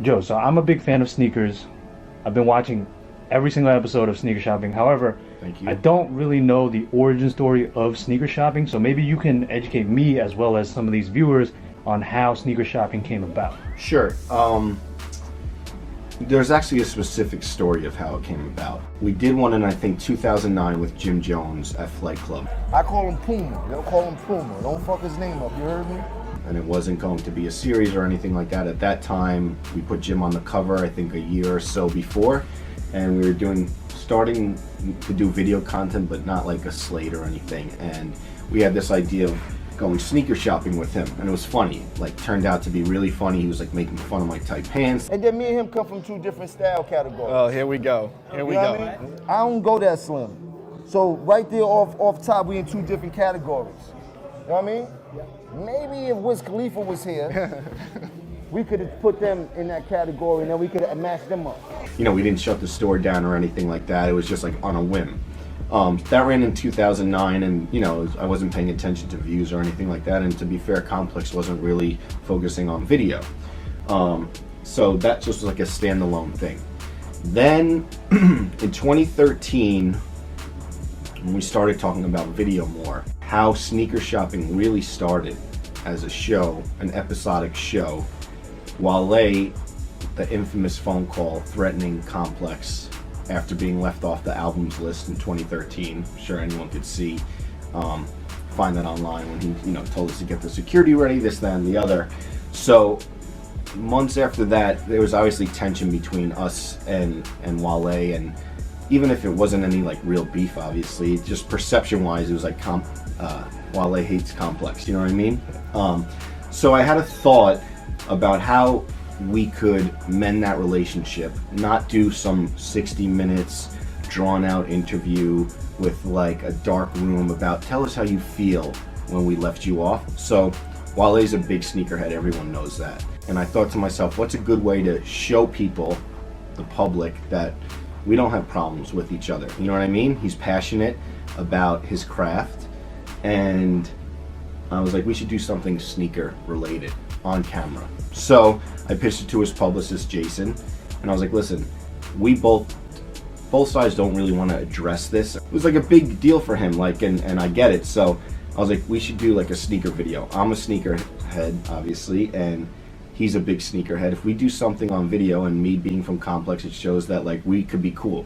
Joe, so I'm a big fan of sneakers. I've been watching every single episode of Sneaker Shopping. However, Thank you. I don't really know the origin story of sneaker shopping, so maybe you can educate me as well as some of these viewers on how sneaker shopping came about. Sure. There's actually a specific story of how it came about. We did one in, I think, 2009 with Jim Jones at Flight Club. I call him Puma. Don't call him Puma. Don't fuck his name up. You heard me? And it wasn't going to be a series or anything like that. At that time, we put Jim on the cover, I think a year or so before, and we were starting to do video content, but not like a slate or anything. And we had this idea of going sneaker shopping with him, and it was funny. Like, turned out to be really funny. He was like making fun of my tight pants. And then me and him come from two different style categories. Oh, here we go. Here we You know go. what I mean? I don't go that slim. So right there off top, we in two different categories. You know what I mean? Maybe if Wiz Khalifa was here, we could have put them in that category and then we could have matched them up. You know, we didn't shut the store down or anything like that. It was just like on a whim. That ran in 2009, and you know, I wasn't paying attention to views or anything like that. And to be fair, Complex wasn't really focusing on video. So that just was like a standalone thing. Then in 2013, when we started talking about video more, how sneaker shopping really started as a show, an episodic show. Wale, the infamous phone call threatening Complex after being left off the albums list in 2013. I'm sure anyone could see, find that online when he, told us to get the security ready, this, that, and the other. So months after that, there was obviously tension between us and Wale, and even if it wasn't any like real beef, obviously, just perception-wise, it was like Wale hates Complex. You know what I mean? So I had a thought about how we could mend that relationship, not do some 60 minutes drawn out interview with like a dark room about tell us how you feel when we left you off. So Wale's a big sneakerhead, everyone knows that. And I thought to myself, what's a good way to show people, the public, that we don't have problems with each other? You know what I mean? He's passionate about his craft, and I was like, we should do something sneaker related on camera. So I pitched it to his publicist, Jason, and I was like, listen, we both sides don't really want to address this. It was like a big deal for him, like, and I get it. So I was like, we should do like a sneaker video. I'm a sneakerhead, obviously, and he's a big sneakerhead. If we do something on video, and me being from Complex, it shows that like we could be cool.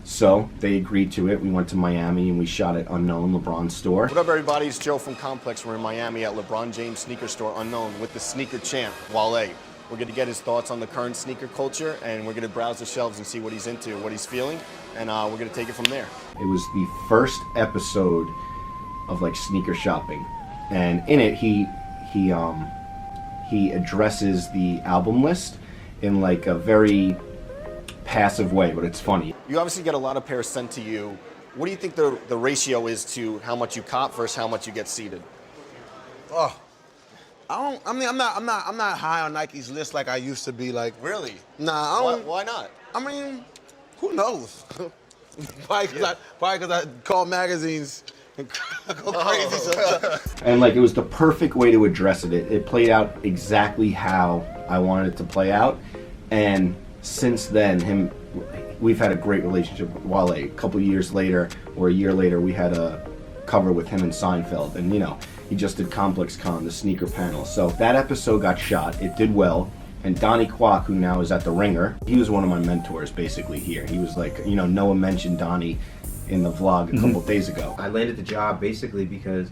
So they agreed to it. We went to Miami and we shot at Unknown, LeBron's store. What up, everybody? It's Joe from Complex. We're in Miami at LeBron James sneaker store, Unknown, with the sneaker champ, Wale. We're going to get his thoughts on the current sneaker culture, and we're going to browse the shelves and see what he's into, what he's feeling, and we're going to take it from there. It was the first episode of like sneaker shopping, and in it he addresses the album list in like a very passive way, but it's funny. You obviously get a lot of pairs sent to you. What do you think the ratio is to how much you cop versus how much you get seated? Oh, I'm not high on Nike's list like I used to be. Like, Really? nah, I don't. Why not? I mean, who knows? Probably because I call magazines and go crazy sometimes. And like, it was the perfect way to address it. It played out exactly how I wanted it to play out, and since then, we've had a great relationship with Wale. A couple years later, or a year later, we had a cover with him and Seinfeld, and he just did Complex Con, the sneaker panel. So that episode got shot. It did well. And Donnie Kwok, who now is at The Ringer, he was one of my mentors basically here. He was like, Noah mentioned Donnie in the vlog a couple days ago. I landed the job basically because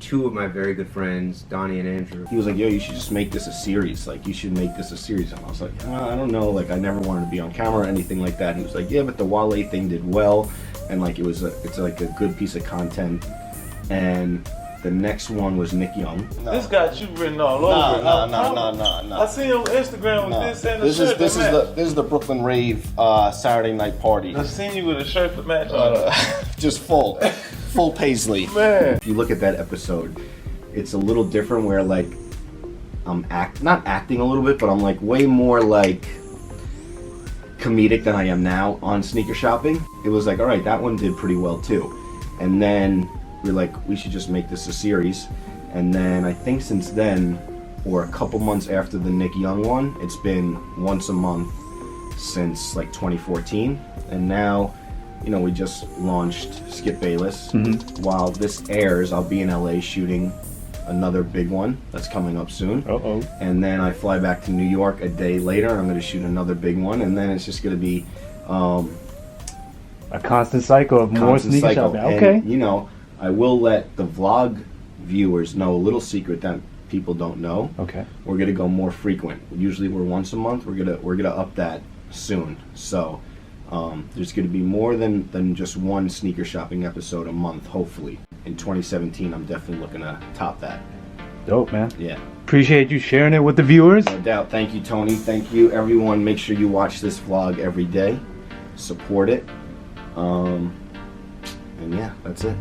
two of my very good friends, Donnie and Andrew. He was like, yo, you should just make this a series. Like, you should make this a series. And I was like, I don't know. Like, I never wanted to be on camera or anything like that. And he was like, yeah, but the Wale thing did well. And like, it's like a good piece of content. And the next one was Nick Young. No. This got you written all over it. No. I see you on Instagram with this and the shirt. This is the Brooklyn Rave Saturday night party. I seen you with a shirt that match. Just full paisley. Man. If you look at that episode, it's a little different where like I'm not acting a little bit, but I'm like way more like comedic than I am now on sneaker shopping. It was like, all right, that one did pretty well too. And then we're like, we should just make this a series. And then I think since then, or a couple months after the Nick Young one. It's been once a month since like 2014, and now, you know, we just launched Skip Bayless. While this airs, I'll be in LA shooting another big one that's coming up soon. And then I fly back to New York a day later, and I'm going to shoot another big one, and then it's just going to be a constant cycle of more sneaker shopping. Okay. And, you know, I will let the vlog viewers know a little secret that people don't know. Okay. We're gonna go more frequent. Usually we're once a month. We're gonna up that soon. So there's gonna be more than just one sneaker shopping episode a month. Hopefully, in 2017, I'm definitely looking to top that. Dope, man. Yeah. Appreciate you sharing it with the viewers. No doubt. Thank you, Tony. Thank you, everyone. Make sure you watch this vlog every day. Support it. And yeah, that's it.